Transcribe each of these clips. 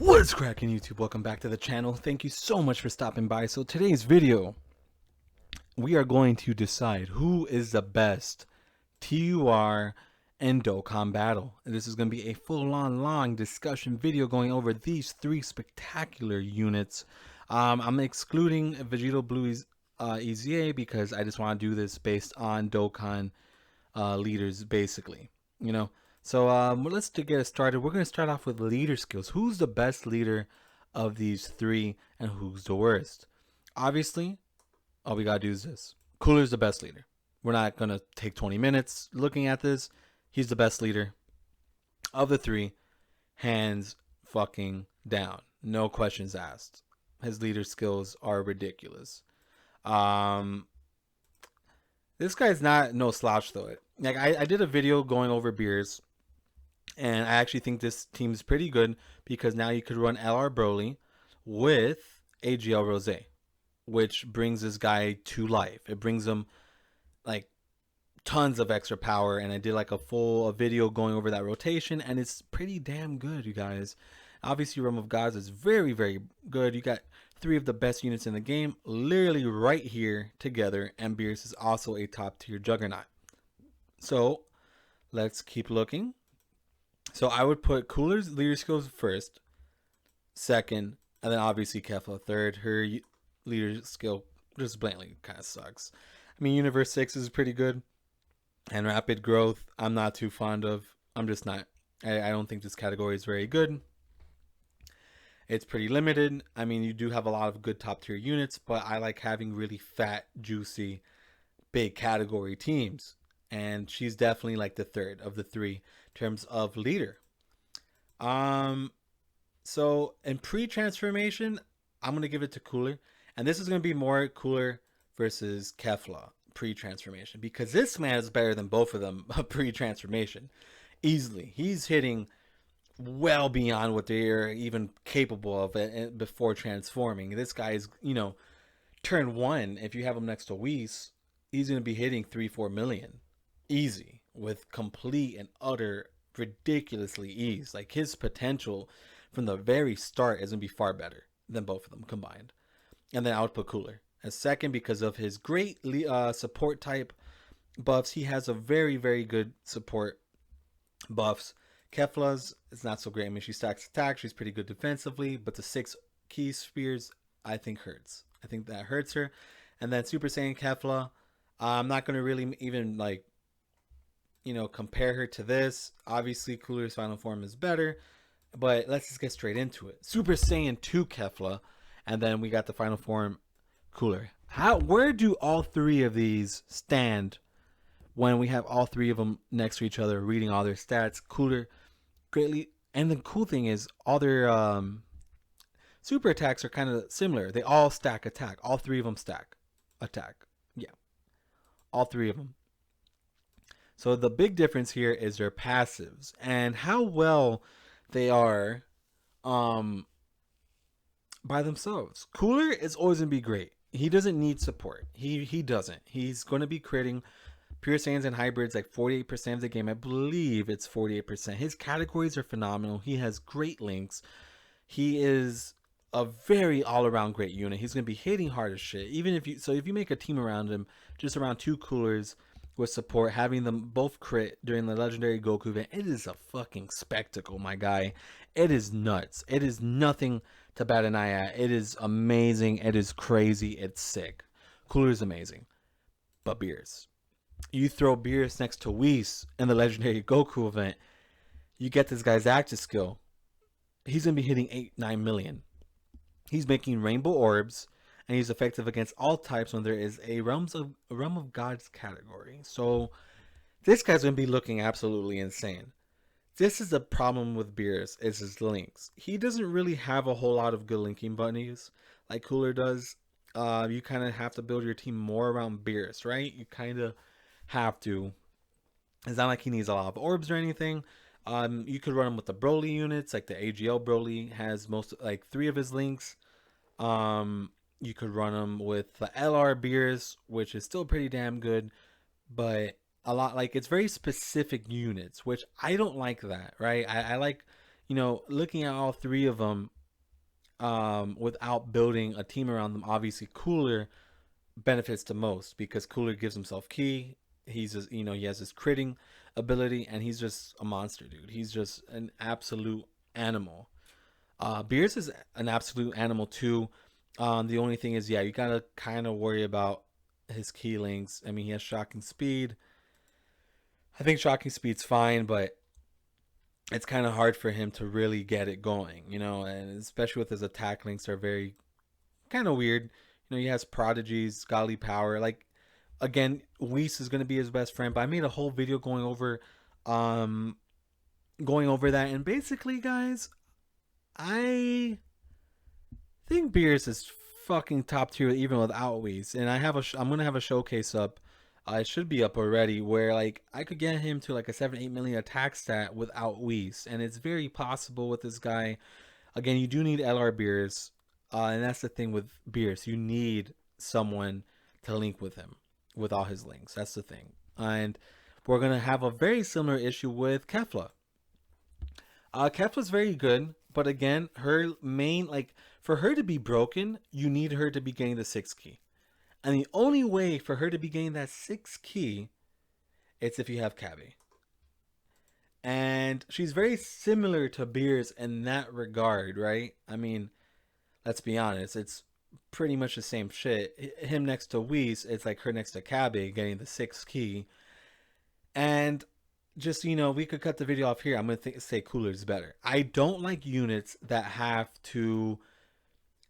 What's cracking, YouTube? Welcome back to the channel. Thank you so much for stopping by. So today's video, we are going to decide who is the best TUR and Dokkan battle. And this is going to be a full-on long discussion video going over these three spectacular units. I'm excluding Vegito Blue EZA because I just want to do this based on Dokkan leaders, basically. You know, so let's get started. We're going to start off with leader skills. Who's the best leader of these three, and who's the worst? Obviously, all we gotta do is this. Cooler's the best leader. We're not gonna take 20 minutes looking at this. He's the best leader of the three, hands fucking down. No questions asked. His leader skills are ridiculous. Um, this guy's not no slouch though. Like I did a video going over Beerus, and I actually think this team's pretty good because now you could run LR Broly with AGL Rose, which brings this guy to life. It brings him like tons of extra power, and I did like a video going over that rotation, and it's pretty damn good, you guys. Obviously, Realm of Gods is very, very good. You got three of the best units in the game literally right here together, and Beerus is also a top tier juggernaut. So let's keep looking. So I would put Cooler's leader skills first, second, and then obviously Kefla third. Her leader skill just blatantly kind of sucks. I mean, Universe 6 is pretty good, and Rapid Growth I'm not too fond of. I'm just not. I don't think this category is very good. It's pretty limited. I mean, you do have a lot of good top tier units, but I like having really fat, juicy, big category teams. And she's definitely like the third of the three in terms of leader. So in pre-transformation, I'm gonna give it to Cooler, and this is gonna be more Cooler versus Kefla pre-transformation because this man is better than both of them pre-transformation easily. He's hitting well beyond what they're even capable of before transforming. This guy is, turn one. If you have him next to Whis, he's gonna be hitting 3-4 million. Easy, with complete and utter ridiculously ease. Like his potential from the very start is gonna be far better than both of them combined. And then I would put Cooler as second because of his great support type buffs. He has a very, very good support buffs. Kefla's is not so great. I mean, she stacks attack, she's pretty good defensively, but the 6 key spears I think hurts. I think that hurts her. And then Super Saiyan Kefla, I'm not gonna really even like compare her to this. Obviously, Cooler's final form is better, but let's just get straight into it. Super Saiyan 2 Kefla, and then we got the final form Cooler. Where do all three of these stand when we have all three of them next to each other, reading all their stats? Cooler greatly, and the cool thing is all their super attacks are kind of similar. They all stack attack. All three of them stack attack. Yeah, all three of them. So the big difference here is their passives and how well they are by themselves. Cooler is always going to be great. He doesn't need support. He doesn't. He's going to be creating pure Saiyans and hybrids like 48% of the game. I believe it's 48%. His categories are phenomenal. He has great links. He is a very all-around great unit. He's going to be hitting hard as shit. Even if you make a team around him, just around 2 Coolers with support, having them both crit during the legendary Goku event, it is a fucking spectacle, my guy. It is nuts. It is nothing to bat an eye at. It is amazing. It is crazy. It's sick. Cooler is amazing. But Beerus. You throw Beerus next to Whis in the legendary Goku event, you get this guy's active skill. He's going to be hitting 8-9 million. He's making rainbow orbs, and he's effective against all types when there is a Realm of Gods category. So this guy's going to be looking absolutely insane. This is the problem with Beerus, is his links. He doesn't really have a whole lot of good linking buddies like Cooler does. You kind of have to build your team more around Beerus, right? You kind of have to. It's not like he needs a lot of orbs or anything. You could run him with the Broly units, like the AGL Broly has like 3 of his links. You could run them with the LR Beerus, which is still pretty damn good, but a lot, like, it's very specific units, which I don't like that, right? I like looking at all three of them, without building a team around them, obviously Cooler benefits the most because Cooler gives himself key. He's just, he has his critting ability, and he's just a monster, dude. He's just an absolute animal. Beerus is an absolute animal too. The only thing is, yeah, you gotta kind of worry about his key links. I mean, he has shocking speed. I think shocking speed's fine, but it's kind of hard for him to really get it going, and especially with his attack links are very kind of weird. He has prodigies, godly power. Like, again, Whis is gonna be his best friend. But I made a whole video um, going over that, and basically, guys, I think Beerus is fucking top tier even without Whis. And I'm gonna have a showcase up. It should be up already, where like I could get him to like a 7-8 million attack stat without Whis, and it's very possible with this guy. Again, you do need LR Beerus, and that's the thing with Beerus. You need someone to link with him with all his links. That's the thing, and we're gonna have a very similar issue with Kefla. Kefla's very good, but again, her main, like, for her to be broken, you need her to be getting the 6 key. And the only way for her to be getting that 6 key, it's if you have Cabby. And she's very similar to Beerus in that regard, right? I mean, let's be honest, it's pretty much the same shit. Him next to Whis, it's like her next to Cabby getting the 6 key. And just, we could cut the video off here. I'm going to say Cooler's better. I don't like units that have to,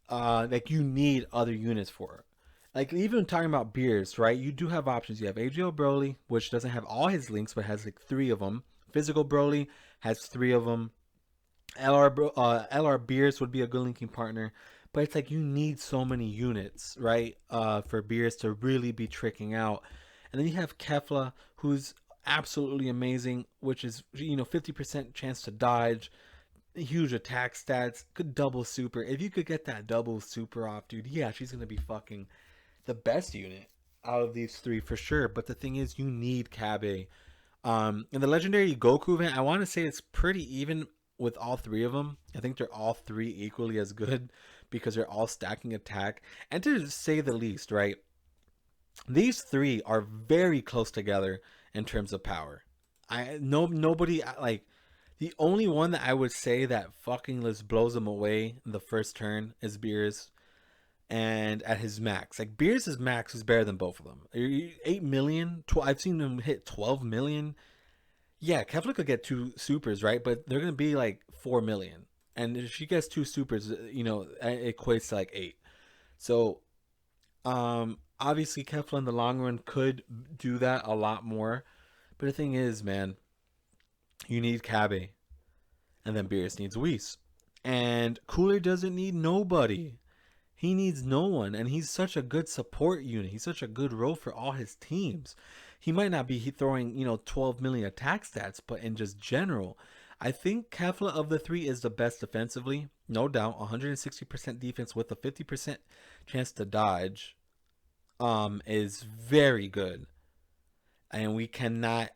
like, you need other units for. Like, even talking about Beerus, right? You do have options. You have AGL Broly, which doesn't have all his links, but has like 3 of them. Physical Broly has 3 of them. LR Beerus would be a good linking partner. But it's like you need so many units, right? For Beerus to really be tricking out. And then you have Kefla, who's absolutely amazing, which is 50% chance to dodge, huge attack stats, could double super. If you could get that double super off, dude, yeah, she's gonna be fucking the best unit out of these 3 for sure. But the thing is, you need Kabe. In the legendary Goku event, I want to say it's pretty even with all 3 of them. I think they're all 3 equally as good because they're all stacking attack. And to say the least, right? These 3 are very close together in terms of power. Nobody, like, the only one that I would say that fucking just blows him away in the first turn is Beerus, and at his max, like Beerus' max is better than both of them. 8 million, I've seen him hit 12 million. Yeah, Kefla could get 2 supers, right? But they're gonna be like 4 million, and if she gets 2 supers, it equates to like 8. So obviously Kefla in the long run could do that a lot more. But the thing is, man, you need Kabe, and then Beerus needs Whis. And Cooler doesn't need nobody. He needs no one, and he's such a good support unit. He's such a good role for all his teams. He might not be throwing, 12 million attack stats, but in just general, I think Kefla of the 3 is the best defensively, no doubt. 160% defense with a 50% chance to dodge, is very good, and we cannot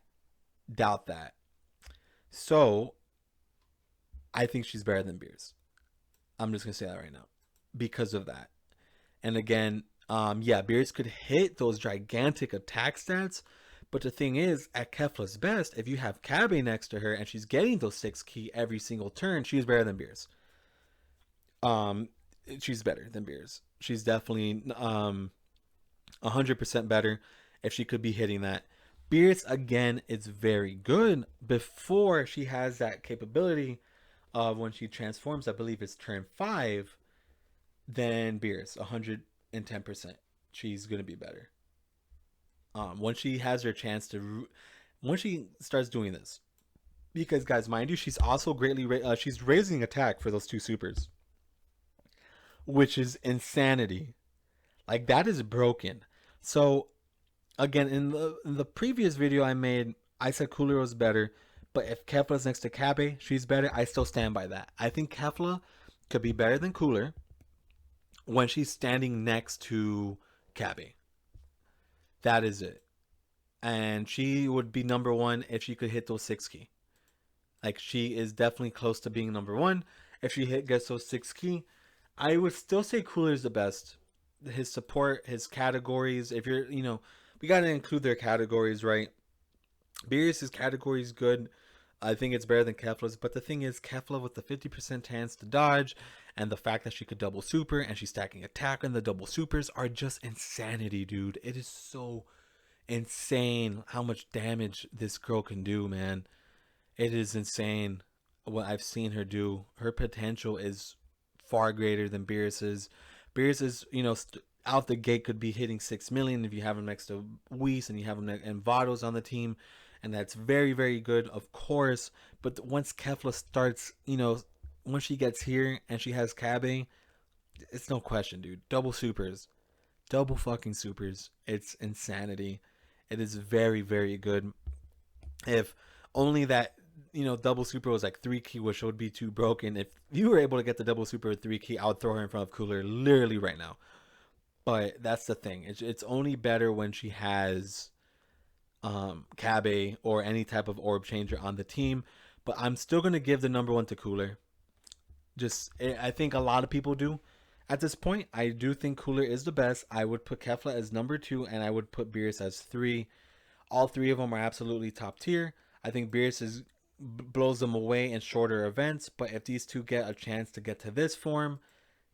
doubt that. So I think she's better than Beerus. I'm just gonna say that right now because of that. And again, yeah, Beerus could hit those gigantic attack stats, but the thing is, at Kefla's best, if you have Kabe next to her and she's getting those 6 key every single turn, she's better than Beerus. She's better than Beerus. She's definitely 100% better if she could be hitting that. Beerus, again, is very good before she has that capability of when she transforms. I believe it's turn 5. Then Beerus, 110%. She's gonna be better. When she has her chance to, when she starts doing this, because guys, mind you, she's also greatly she's raising attack for those 2 supers, which is insanity. Like, that is broken. So again, in the previous video I made, I said Cooler was better, but if Kefla's next to Kabe, she's better. I still stand by that. I think Kefla could be better than Cooler when she's standing next to Kabe. That is it. And she would be number 1 if she could hit those 6 key. Like, she is definitely close to being number one. If she gets those 6 key, I would still say Cooler is the best. His support, his categories. If you're, we gotta include their categories, right? Beerus' category is good. I think it's better than Kefla's, but the thing is, Kefla with the 50% chance to dodge, and the fact that she could double super and she's stacking attack and the double supers are just insanity, dude. It is so insane how much damage this girl can do, man. It is insane what I've seen her do. Her potential is far greater than Beerus's. Beerus is, out the gate could be hitting 6 million if you have him next to Whis and you have him and Vados on the team. And that's very, very good, of course. But once Kefla starts, once she gets here and she has Kabe, it's no question, dude. Double supers. Double fucking supers. It's insanity. It is very, very good. If only that, double super was like 3 key, which would be too broken. If you were able to get the double super with 3 key, I would throw her in front of Cooler literally right now. But that's the thing. It's only better when she has Kabe or any type of orb changer on the team. But I'm still going to give the number one to Cooler. I think a lot of people do. At this point, I do think Cooler is the best. I would put Kefla as number 2, and I would put Beerus as 3. All 3 of them are absolutely top tier. I think Beerus blows them away in shorter events, but if these two get a chance to get to this form,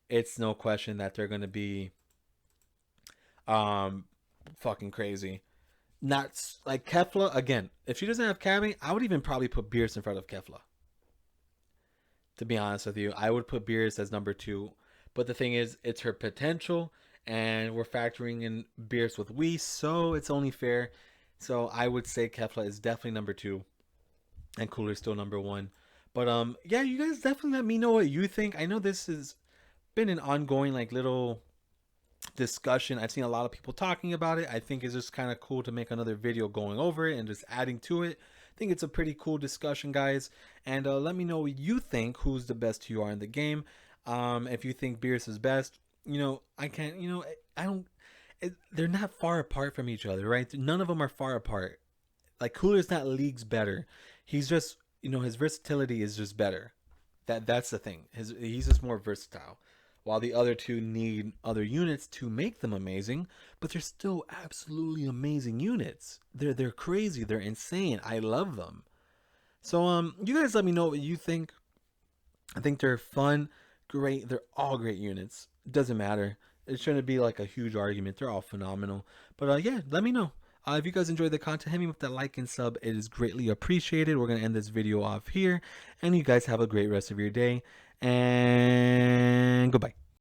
it's no question that they're going to be fucking crazy. Not like Kefla, again, if she doesn't have Cammy, I would even probably put Beerus in front of Kefla. To be honest with you, I would put Beerus as number 2. But the thing is, it's her potential, and we're factoring in Beerus with Whis, so it's only fair. So I would say Kefla is definitely number 2, and Cooler is still number 1. But yeah, you guys definitely let me know what you think. I know this has been an ongoing like little discussion. I've seen a lot of people talking about it. I think it's just kind of cool to make another video going over it and just adding to it. I think it's a pretty cool discussion, guys. And let me know what you think, who's the best TUR in the game. If you think Beerus is best, I can't, I don't, they're not far apart from each other, right? None of them are far apart. Like, Cooler's not leagues better. He's just, his versatility is just better. That's the thing. He's just more versatile. While the other two need other units to make them amazing, but they're still absolutely amazing units. They're crazy. They're insane. I love them. So you guys let me know what you think. I think they're fun, great. They're all great units. It doesn't matter. It shouldn't be like a huge argument. They're all phenomenal. But yeah, let me know. If you guys enjoyed the content, hit me with that like and sub. It is greatly appreciated. We're going to end this video off here. And you guys have a great rest of your day. And goodbye.